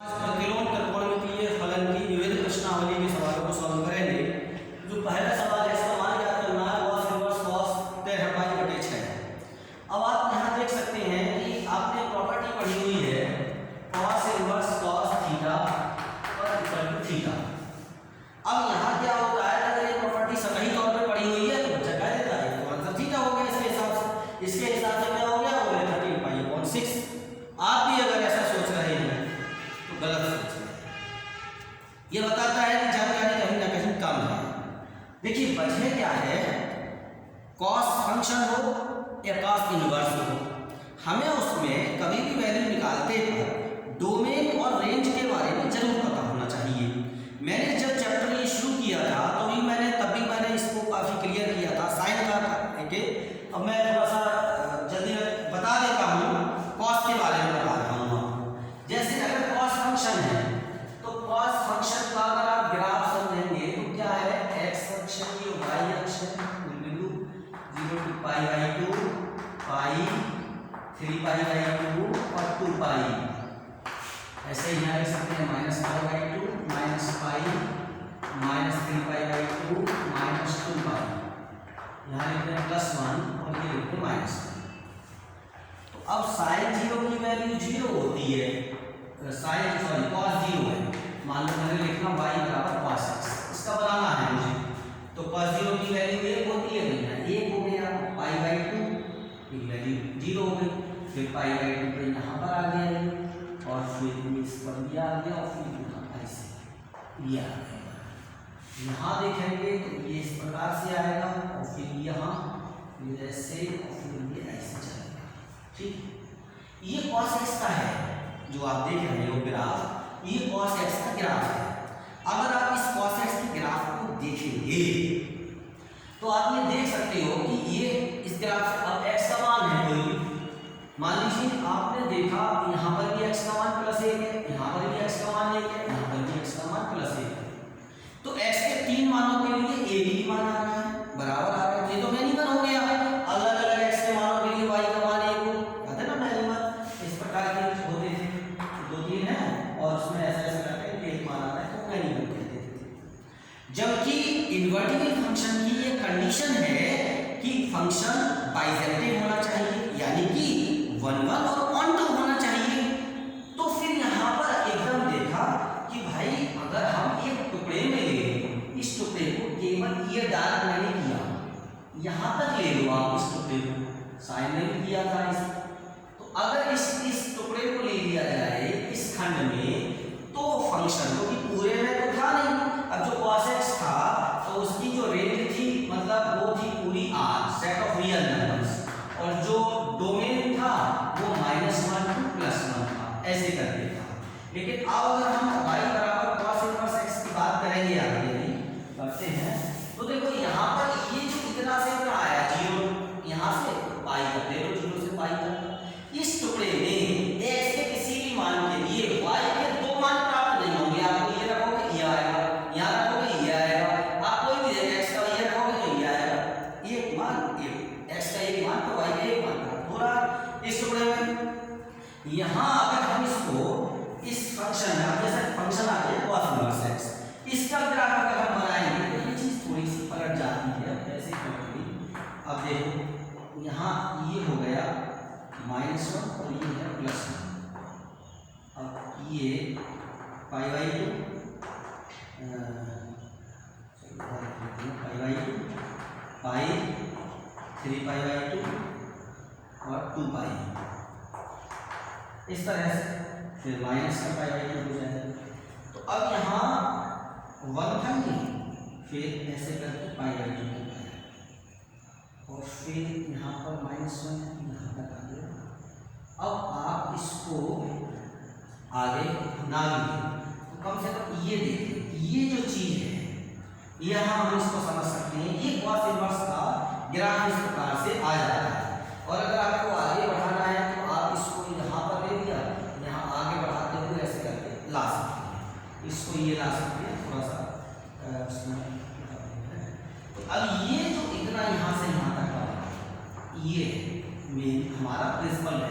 त्रिकोण त्रिकोणमितीय फलन की विविध प्रश्नावली के सवालों को सॉल्व करेंगे। जो पहला सवाल है इसका मान ज्ञात करना है cos इनवर्स cos 13π/6। अब आप यहाँ देख सकते हैं कि आपने प्रॉपर्टी पढ़ी हुई है cos इनवर्स cos थीटा और इक्वल टू थीटा। अब यहाँ क्या होता है, अगर ये प्रॉपर्टी सही तौर पे पढ़ी हुई है तो बच्चा कह देता है तो आंसर थीटा हो गया। इसके हिसाब से क्या हो गया, वो 13π/6। आप भी अगर ऐसा सोच रहे हैं तो गलत सोच रहे हैं। ये बताता है कि जानकारी कहीं ना कहीं कम है। देखिए वजह क्या है, कॉस फंक्शन हो या कॉस इनवर्स हो, हमें उसमें कभी भी वैल्यू निकालते पर डोमेन और रेंज के बारे में जरूर पता होना चाहिए। मैंने जब चैप्टर ये शुरू किया था तो तब भी मैंने इसको काफ़ी क्लियर किया था साइन का कि अब मैं थोड़ा सा जल्दी बता देता हूँ, कॉस के बारे में बता रहा हूँ। जैसे अगर कॉस फंक्शन है तो कॉस फंक्शन का अगर आप ग्राफ समझेंगे तो क्या है, एक्स अक्ष की वाई अक्ष बिंदु 0 to π/2 पाई 3π/2 और 2π। ऐसे ही यहाँ लिख सकते हैं -π/2 -π -3π/2 -2π। यहाँ लिखते हैं +1 और ये लिखते हैं -1। तो अब साइन 0 की वैल्यू 0 होती है, cos 0 है। मान लो मैंने लिखना y बराबर cos x, इसका बनाना है मुझे, तो cos 0 की वैल्यू 1 होती है, भैया 1 हो गया, π/2 की वैल्यू 0 हो गई, फिर π/2 पे यहाँ पर आ गया और फिर इस पर भी आ गया और फिर यहाँ ऐसे ये आ गया। यहाँ देखेंगे तो ये इस प्रकार से आएगा और फिर यहाँ ऐसे और फिर ये ऐसे चलेगा। ठीक, ये cos x का है जो आप देख रहे हो ग्राफ, ये cos x का ग्राफ है। अगर आप इस cos x के ग्राफ को देखेंगे तो आप ये देख सकते हो कि ये इस ग्राफ से अब x का मान है कोई, मान लीजिए आपने देखा यहाँ पर भी x का मान +1 है, यहाँ पर भी x का मान 1 है, यहाँ पर भी x का मान +1 है। तो x के 3 मानों के लिए a भी मान आ रहा है, बराबर आ रहा है। ये तो मैनिमल हो गया, अलग अलग x के मानों के लिए y का मान 1 हो, याद है ना मैनिमल इस प्रकार के होते थे, 2-3 है और उसमें ऐसा ऐसा करके एक मान आता है तो मैनिमल कहते थे। जबकि इन्वर्टिबल फंक्शन की ये कंडीशन है कि फंक्शन बाइजेक्टिव होना चाहिए, यानी कि 1 1 और 1 2 होना चाहिए। तो फिर यहाँ पर एकदम देखा कि भाई अगर हम एक टुकड़े में ले, इस टुकड़े को केवल ये डार्क मैंने किया, यहाँ तक ले लो आप इस टुकड़े को, साइन में भी किया था इस, तो अगर इस टुकड़े को ले लिया जाए इस खंड में तो फंक्शन को भी पूरे में तो था नहीं। अब जो cos x था तो उसकी जो रेंज थी मतलब वो थी पूरी R, set of real numbers, और जो डोमेन था वो -1 to +1 था, ऐसे करके था। लेकिन अब अगर हम y बराबर cos इनवर्स x की बात करेंगे, आगे करते हैं तो देखो यहाँ पर ये जो इतना से इतना आया 0, यहाँ से पाई करते हो 0 से पाई तक, इस टुकड़े में x के किसी भी मान के लिए y के 2 मान प्राप्त नहीं होंगे। आपको ये रखोगे ये आएगा, यहाँ रखोगे ये आएगा, आप कोई भी x का ये रखोगे तो ये आएगा, एक मान x का एक मान तो y का एक मान प्राप्त हो रहा है इस टुकड़े में। यहाँ अगर हम इसको इस फंक्शन में जैसे फंक्शन आ गया cos इनवर्स x, इसका ग्राफ अगर हम बनाएंगे तो ये चीज थोड़ी सी पलट जाती है, ऐसे ही। अब देखो यहाँ ये हो गया -1 और ये है +1। अब ये π/2 पाई 3π/2 और 2π, इस तरह से फिर माइनस का π/2 हो जाएगा। तो अब यहाँ 1 था नहीं, फिर ऐसे करके π/2 और फिर यहाँ पर -1 है, यहाँ तक आ गया। अब आप इसको आगे ना लिखें तो कम से कम ये देखें, ये जो चीज़ है यहाँ हम इसको समझ सकते हैं, ये cos इनवर्स का ग्राफ इस प्रकार से आ जाता है। और अगर आपको आगे बढ़ाना है तो आप इसको यहाँ पर ले लिया, यहाँ आगे बढ़ाते हुए ऐसे करके ला सकते हैं, इसको ये ला सकते हैं थोड़ा सा उसमें। तो अब ये जो इतना यहाँ से यहाँ तक का ये हमारा प्रिंसिपल है,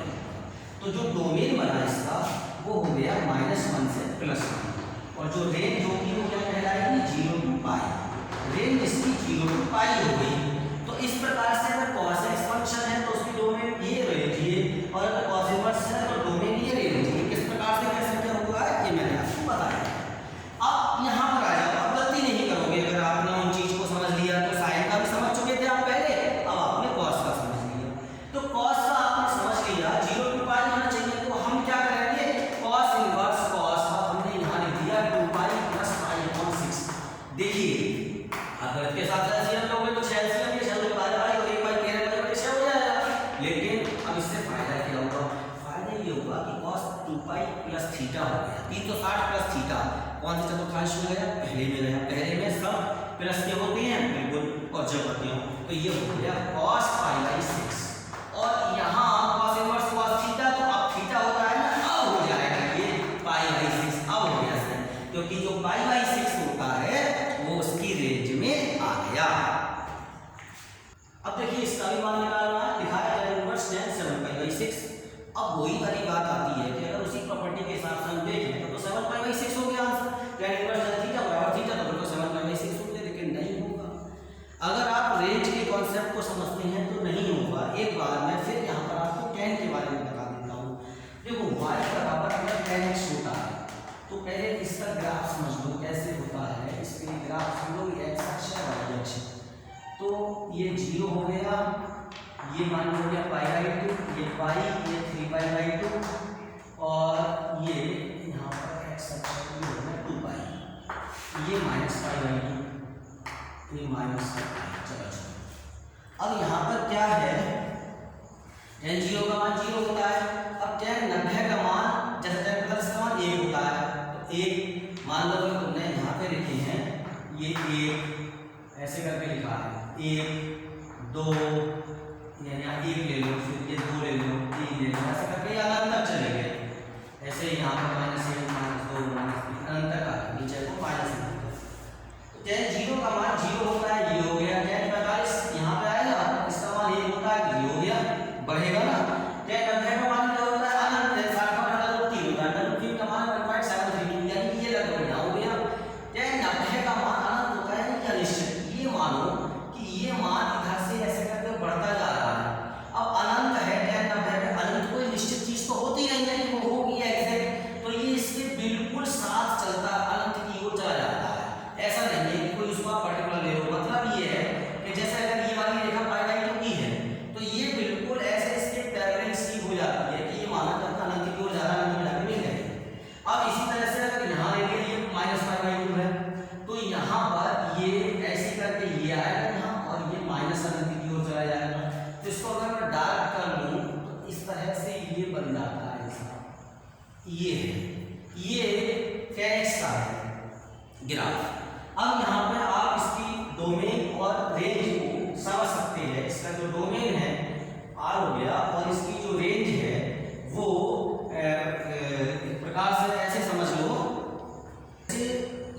तो जो डोमेन बना इसका वो हो गया -1 से +1 और जो रेंज होगी वो क्या कहलाएगी 0 to पाई। रेंज इसकी 0 to पाई हो गई। तो इस प्रकार से अगर cos x फंक्शन है तो उसकी डोमेन ये रेंज ये, और अगर cos इनवर्स है तो डोमेन ये रेंज ये। किस प्रकार से कैसे क्या होगा ये मैंने आपको बताया। अब यहाँ पर आ जाओ, अब गलती नहीं करोगे अगर आपने उन चीज को समझ लिया तो साइन का भी समझ चुके थे आप पहले, अब आपने cos का समझ लिया। तो cos का आपने समझ लिया 0 to पाई होना चाहिए, तो हम क्या करेंगे cos इनवर्स cos का हमने यहाँ लिख दिया 2 पाई प्लस पाई/6। देखिए अगर इसके साथ एलसीएम लोगे तो एलसीएम ये चलो पाई और 1 पाई 13 पाई बटे 6 हो जाएगा। लेकिन अब इससे फायदा क्या होगा, फायदा ये होगा कि cos 2 पाई प्लस थीटा हो गया 360 प्लस थीटा। कौन सा चतुर्थांश में गया, पहले में गया। पहले में सब प्लस के होते हैं बिल्कुल, और जब होते हो तो ये हो गया cos पाई/6 और यहाँ cos इनवर्स cos थीटा, तो अब थीटा होता है ना, अब हो जाएगा ये पाई/6। अब हो गया सर, क्योंकि जो पाई/6 होता है वो उसकी रेंज में आ गया। अब देखिए इसका भी मान निकालना है, दिखाया tan इनवर्स tan 7पाई/6। अब वही वाली बात आती है कि अगर उसी प्रॉपर्टी के हिसाब से हम देखें तो 7पाई/6 हो गया आंसर। tan इनवर्स थीटा बराबर थीटा तो 7पाई/6 हो गया, लेकिन नहीं होगा। अगर आप रेंज के कॉन्सेप्ट को समझते हैं तो नहीं होगा। एक बार मैं फिर यहाँ पर आपको tan के बारे में बता देता हूँ। देखो y बराबर अगर tan x होता है तो पहले इसका ग्राफ समझ लो कैसे होता है। इसके ग्राफ हम लोग x अक्ष है y अक्ष, तो ये 0 हो गया, ये मान हो गया पाई/2, ये पाई, ये 3पाई/2 और ये यहाँ पर x अक्ष ये हो गया 2 पाई, ये -पाई/2, ये -पाई। चलो अब यहाँ पर क्या है, tan 0 का मान 0 होता है। अब tan 90 का मान जैसे tan प्लस का मान 1 होता है, तो 1 मान लो कि तुमने यहाँ पे लिखे हैं ये 1 ऐसे करके लिखा है 1 2, यानी यहाँ 1 ले लो, फिर ये 2 ले लो, 3 ले लो, ऐसे करके अनंत तक चले गए। ऐसे यहाँ पर -1 -2 -3 अनंत तक आ गया, नीचे को -1। तो tan 0 का मान 0 होता है, ये हो गया। tan 45 यहाँ पे आएगा, इसका मान 1 होता है, ये हो गया, बढ़ेगा ना। tan 90 का मान क्या होता है अनंत है, 60 का मान 3 होता है, 3 का मान 1.732, यानी कि ये लगभग यहाँ हो गया। tan 90 का मान अनंत होता है या निश्चित, ये मानो कि ये मान इधर से ऐसे करके बढ़ता जा रहा है। अब अनंत है tan 90 में, अनंत कोई निश्चित चीज तो होती नहीं है कि वो होगी एग्जैक्ट, तो ये इसके बिल्कुल साथ चलता अनंत की ओर चला जाता है। ऐसा नहीं है कि कोई उसका पर्टिकुलर ले लो। मतलब ये है कि जैसे अगर ये वाली रेखा पाई/2 की है तो ये बिल्कुल ऐसे इसके पैरेलल सी हो जाती है कि ये माना जाता अनंत की ओर जा रहा है, अनंत में जाके मिल जाएगी। अब इसी तरह से अगर यहाँ ले लिए ये -पाई/2 है तो यहाँ पर ये ऐसे करके ये आएगा यहाँ और ये माइनस अनंत की ओर चला जाएगा। तो इसको अगर मैं डार्क कर लूँ तो इस तरह से ये बन जाता है ऐसा। ये है, ये tan x का है ग्राफ। अब यहाँ पे आप इसकी डोमेन और रेंज को समझ सकते हैं। इसका जो डोमेन है r हो गया और इसकी जो रेंज है वो एक प्रकार से ऐसे समझ लो,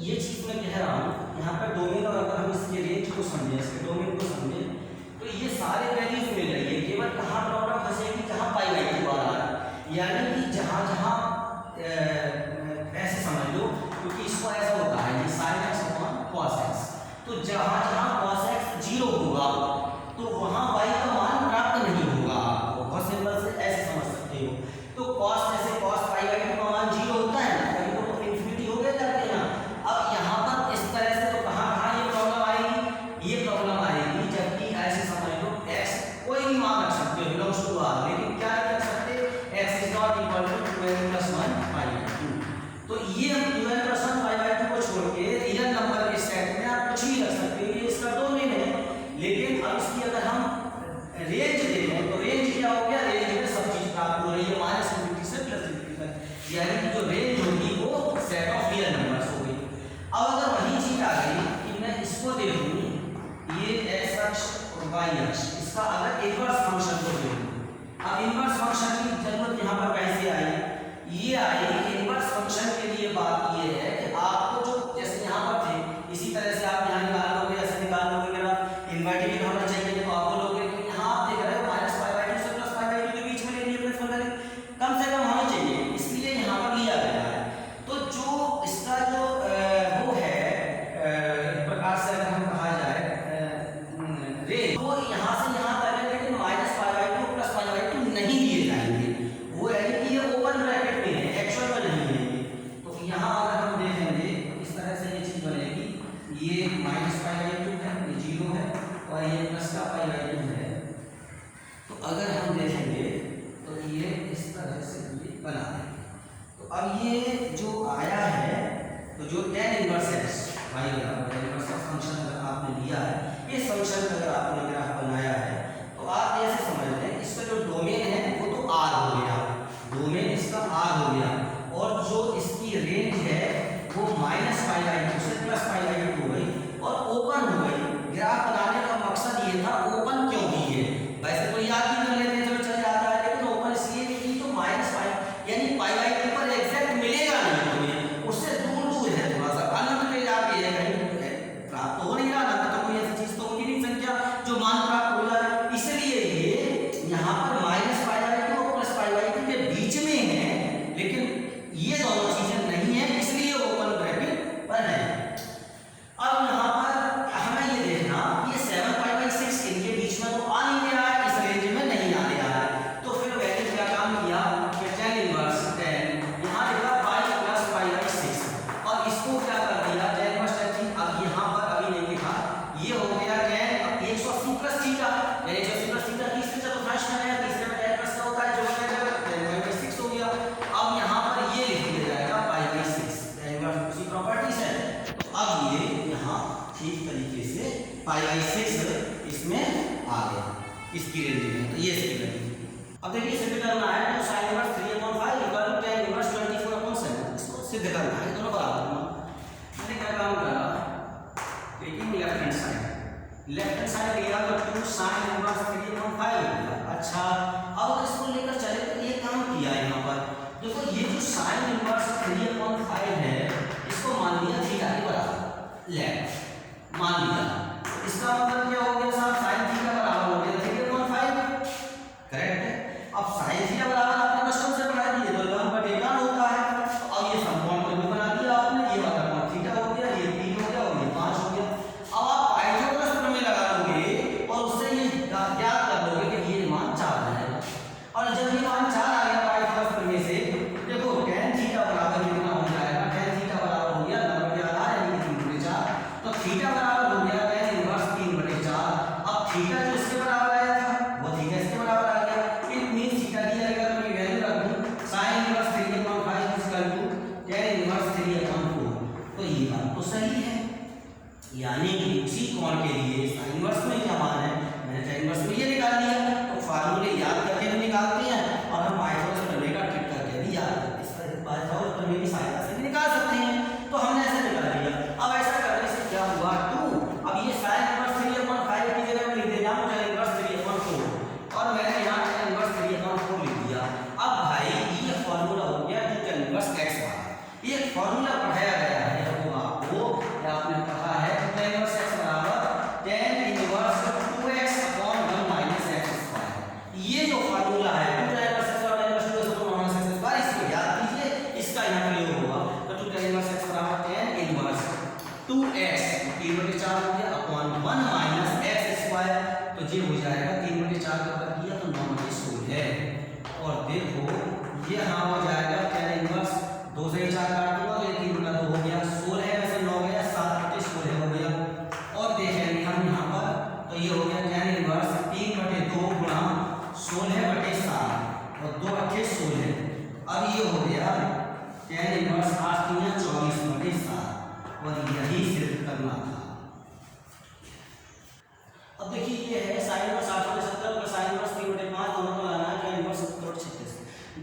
ये चीज मैं कह रहा हूँ यहाँ पर डोमेन, और अगर हम इसके रेंज को समझें, इसके डोमेन को समझें, तो ये सारे वैल्यूज मिल रही है। केवल कहाँ प्रॉब्लम फंसेगी, जहाँ पाई/2 आ रहा है, यानी कि जहाँ जहाँ ऐसे समझ लो, क्योंकि इसको ऐसा होता है ये sin x cos x, तो जहाँ जहाँ cos x 0 होगा तो वहाँ y का मान प्राप्त नहीं होगा। बहुत सिंपल से ऐसे समझ सकते हो। तो cos जैसे cos पाई/2 का मान 0 होता है ना, कभी तो इन्फिनिटी हो गया जाते हैं। अब यहाँ पर इस तरह से तो कहाँ कहाँ ये प्रॉब्लम आएगी, ये प्रॉब्लम आएगी जबकि ऐसे समझ लो x कोई भी मान रख सकते हो बिलोंग्स टू r, लेकिन क्या रख सकते x is not equal to 2n + 1 पाई/2। तो ये हम 2n + 1 पाई/2 को छोड़ के रियल नंबर के सेट में आप कुछ भी रख सकते हो, ये इसका डोमेन है। लेकिन अब इसकी अगर हम रेंज दें तो रेंज क्या हो गया, रेंज में सब चीज प्राप्त हो रही है -∞ से +∞ तक, यानी कि जो रेंज होगी वो सेट ऑफ रियल नंबर्स होगी। अब अगर वही चीज आ गई कि मैं इसको देखूं, ये x अक्ष और y अक्ष, इसका अगर इनवर्स फंक्शन को देखूं, अब इनवर्स फंक्शन की जरूरत यहाँ पर कैसे आई, ये आई इनवर्स फंक्शन के लिए। बात ये है कि आपको जो जैसे यहाँ पर थे इसी तरह से आप यहाँ निकाल लोगे, ऐसे निकाल लोगे। अगर इन्वर्टेड होना चाहिए तो आप बोलोगे कि यहाँ आप देख रहे हो -पाई/2 से +पाई/2 के बीच में लेनी है, कम से कम होनी चाहिए, इसलिए यहाँ पर लिया गया है। तो जो तो जो tan इनवर्स x y बराबर tan इनवर्स का फंक्शन अगर आपने लिया है, इस फंक्शन का अगर आपने ग्राफ बनाया है तो आप ऐसे समझ लें इसका जो डोमेन है वो तो r हो गया, डोमेन इसका r हो गया, और जो इसकी रेंज है वो -π/2 से +π/2 हो गई और ओपन हो गई। ग्राफ बनाने का मकसद ये था ओपन क्यों की है, वैसे तो याद भी कर लेते हैं चल जाता है, लेकिन ओपन इसलिए की तो -π यानी π/2 पर एग्जैक्ट मिलेगा नहीं तुम्हें, उससे दूर है, थोड़ा सा अनंत में जाके है, कहीं प्राप्त हो नहीं रहा, अनंत तो कोई ऐसी चीज तो होगी नहीं संख्या जो मान प्राप्त हो जाए, इसलिए ये यहाँ पर -π/2 और +π/2 के बीच में है, लेकिन ये दोनों चीजें नहीं है, इसलिए ओपन ब्रैकेट पर है। अब यहाँ पर हमें ये देखना ये 7π/6 इनके बीच में तो आ नहीं रहा है, इस रेंज में नहीं आने रहा है, तो फिर मैंने क्या काम किया कि tan इनवर्स 10 यहाँ लिखा पाई प्लस π/6 और इसको क्या कर दिया tan इनवर्स 10। अब यहाँ पर अभी नहीं लिखा, ये हो गया tan 180 प्लस थीटा, यानी 180 प्लस थीटा तीसरे चतुर्थांश में है, तीसरे में tan इनवर्स का होता है जो tan 6 हो गया। अब यहाँ पर ये लिख दिया जाएगा π/6, tan इनवर्स उसी प्रॉपर्टीज है, तो अब ये यहाँ ठीक तरीके से π/6 इसमें आ गया इसकी रेंज में, तो ये इसकी रेंज। अब देखिए सिद्ध करना है तो sin inverse 3/5 equal to tan inverse 24/7, इसको सिद्ध करना है, दोनों बराबर होना। मैंने क्या काम करा, टेकिंग लेफ्ट हैंड साइड लिया तो 2 sin इनवर्स 3/5 हो गया। अच्छा अब इसको लेकर चले तो ये काम किया यहाँ पर, देखो ये जो sin इनवर्स 3/5 है इसको मान लिया थीटा के बराबर, लेफ्ट मान लिया, इसका मतलब क्या हो गया साहब, sin थीटा बराबर हो गया 3/5, करेक्ट है। अब sin थीटा बराबर आपने बचपन से पढ़ा दिए तो लंब बटे कान होता है, तो अब ये समकोण को भी बना दिया आपने, ये वाला कोण थीटा हो गया, ये 3 हो गया और ये 5 हो गया। अब आप पाइथागोरस प्रमेय लगा लोगे और उससे ये ज्ञात कर लोगे कि ये मान 4 है, और जब ये मान 4 आ गया पाइथागोरस प्रमेय से, देखो tan थीटा बराबर कितना हो जाएगा, tan थीटा बराबर हो गया लंब बटे आधा यानी 3/4, तो थीटा बराबर हो गया tan इनवर्स 3/4। अब थीटा जो इसके बराबर आया था वो थीटा इसके बराबर आ गया, इट मींस थीटा की जगह मैं वैल्यू रख दूं sin inverse 3/5 equal to tan inverse 3/4, तो ये बात तो सही है, यानी कि उसी कोण के लिए sin इनवर्स में क्या मान है, मैंने tan इनवर्स में ये निकाल लिया, तो फार्मूले याद करके भी निकालते हैं और हम पाइथागोरस प्रमेय का ट्रिक करके भी याद करते हैं, पाइथागोरस प्रमेय की सहायता से भी निकाल सकते हैं, तो हमने ऐसे निकाल लिया। अब ऐसा करने से क्या हुआ 2, अब ये sin इनवर्स 3/5 की जगह मैं लिख देता हूं tan इनवर्स 3/4 और मैंने यहाँ tan इनवर्स 3/4 लिख दिया। अब भाई ये फार्मूला हो गया जो tan इनवर्स x वाला, ये फार्मूला पढ़ाया गया है वो आपको, आपने पढ़ा है tan इनवर्स x बराबर tan inverse 2x upon 1 - x², ये जो फार्मूला है 2 tan इनवर्स x और tan inverse 2x upon 1 - x², इसको याद कीजिए, इसका यहाँ प्रयोग होगा, तो 2 tan इनवर्स x बराबर tan इनवर्स 2x 3/4 हो गया अपॉन 1 - x², तो ये हो जाएगा 3/4 का वर्ग किया तो 9/16 है, और देखो ये हाँ हो जाएगा tan इनवर्स 2 से 4 काट दूंगा तो ये 3/2 हो गया, 16 है वैसे 9 गया 7/16 हो गया, और देखेंगे हम यहाँ पर तो ये हो गया tan इनवर्स 3/2 गुणा 16/7 और 2 × 8 16, अब ये हो गया tan इनवर्स 8 × 24/7, और यही सिद्ध करना था। अब देखिए ये है sin inverse 8/70 plus sin inverse 3/5, दोनों को लगाना है tan इनवर्स 70/36,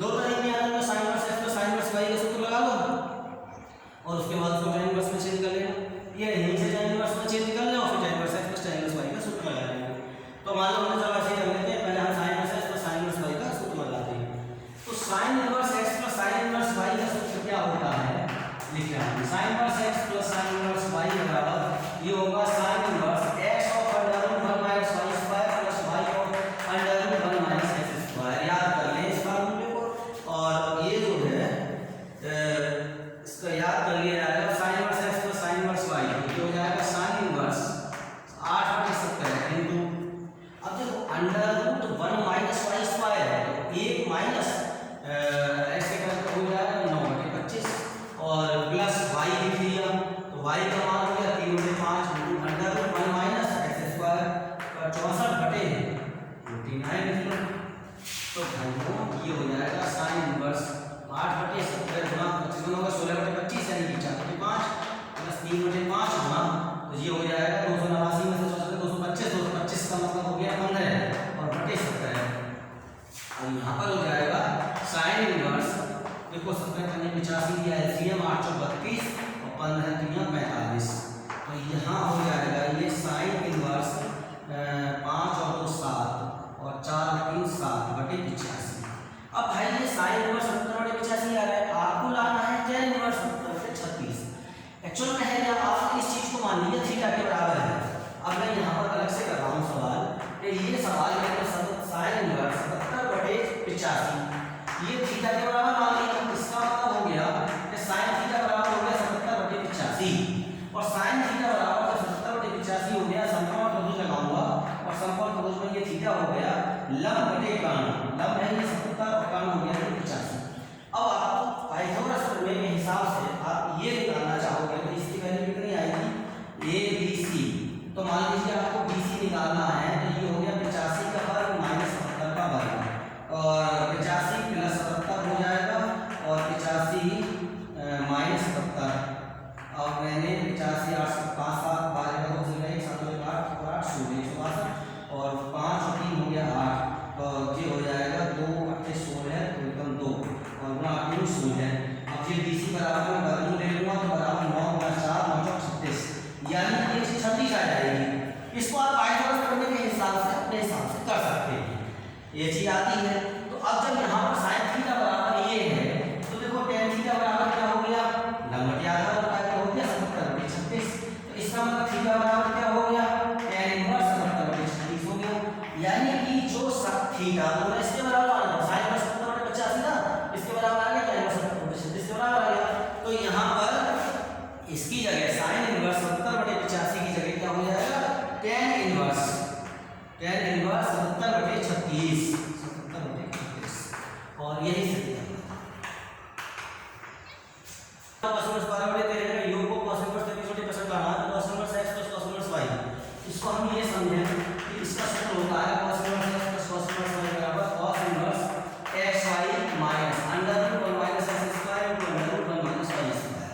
दो तरीके आते हैं, sin inverse x plus sin inverse y का सूत्र लगा लो और उसके बाद उसको tan इनवर्स में चेंज कर लेना, ये यहीं से tan इनवर्स में चेंज कर लें और फिर tan inverse x plus tan inverse y का सूत्र लगा लेंगे। तो मान लो हमने चलो ऐसे कर लेते हैं, पहले हम sin inverse x plus sin inverse y का सूत्र लगाते हैं, तो sin inverse x plus sin inverse y का सूत्र क्या होता है, लिख रहे हैं sin inverse x plus sin inverse y बराबर ये होगा sin inverse x of √1 - y² plus y of √1 - x², याद कर लें इस फार्मूले को, और ये जो है इसका याद कर लिया जाएगा sin inverse x plus sin inverse y, ये हो जाएगा sin इनवर्स 8/70 इनटू, अब देखो √1 - y² है तो 1 माइनस x के करके हो जाएगा 9/25 और प्लस y लिख लिया, तो y का मान हो गया 3/5 √1 - x² का 64/49 लिख लो, तो भाइयों ये हो जाएगा sin इनवर्स 8/70 गुणा 25 होगा 16/25 यानी कि 4/5 थीटा हो गया लंब बटे कान, लंब है ये 70 और कान हो गया 85। अब आप पाइथागोरस प्रमेय के हिसाब से आप ये निकालना चाहोगे तो इसकी वैल्यू कितनी आएगी ए बी सी। तो मान लीजिए आपको बी सी निकालना है तो ये हो गया 85 का वर्ग माइनस 70 का वर्ग और 85 प्लस 77 हो जाएगा और 85 माइनस 70 और मैंने 85 8 5 7 12 का 2 से 1 7 8 8 0 162 और 5 और 3 हो गया 8 तो ये हो जाएगा 2 8 16 तो एकदम 2 और गुणा 3 0। अब ये BC बराबर में वर्गमूल ले लूंगा तो बराबर 9 गुणा 4 9 36 यानी कि 36 आ जाएगी। इसको आप पाइथागोरस प्रमेय के हिसाब से अपने हिसाब से कर सकते हैं, ये चीज आती है। तो अब जब यहाँ पर sin थीटा बराबर ये है तो देखो tan थीटा बराबर क्या हो गया लंब बटे आधा और क्या हो गया 70 बटे 36। तो इसका मतलब थीटा बराबर क्या हो गया tan इनवर्स 70 बटे 36 हो गया। यानी कि जो थीटा तो इसके बराबर आ गया sin इनवर्स 70 बटे 85 ना, इसके बराबर आ गया tan इनवर्स 70 बटे 36 इसके बराबर आ गया। तो यहाँ पर इसकी जगह sin इनवर्स 70 बटे 85 की जगह क्या हो जाएगा tan इनवर्स 70 बटे 36 और यही सही है। cos इनवर्स 12 बटे 13 का योग को cos इनवर्स 33% लाना है तो cos inverse x plus cos inverse y। इसको हम ये समझें कि इसका सूत्र होता है cos inverse x plus cos inverse y बराबर cos inverse xy minus under root 1 minus x square into under root 1 minus y square.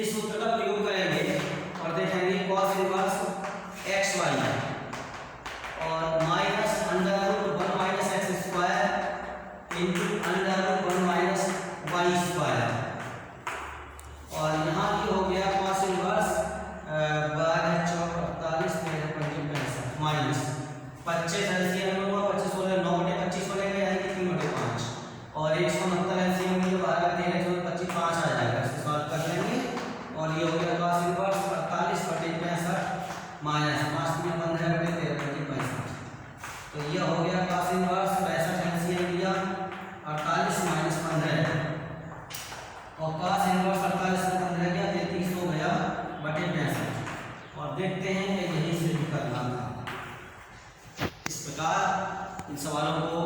इस सूत्र का प्रयोग करेंगे और देखेंगे cos इनवर्स xy और minus under root 1 minus x square into under root 1 minus y square और यहाँ की हो गया cos इनवर्स 12 4 48 13 65 माइनस 25 एलसीएम में हुआ 25 16 9 बटे 25 हो जाएगा यानी कि 3 बटे 5 और 169 एलसीएम में जो 12 13 14 25 5 आ जाएगा। इसे सॉल्व कर लेंगे और ये हो गया cos इनवर्स 48 बटे 65 माइनस 5 में 15 बटे 13 बटे 65। तो ये हो गया cos इनवर्स 65 एलसीएम लिया 48 माइनस 15 और cos इनवर्स 48 से 15 गया 33 हो गया बटे 65 और देखते हैं कि यही से भी करना था। इस प्रकार इन सवालों को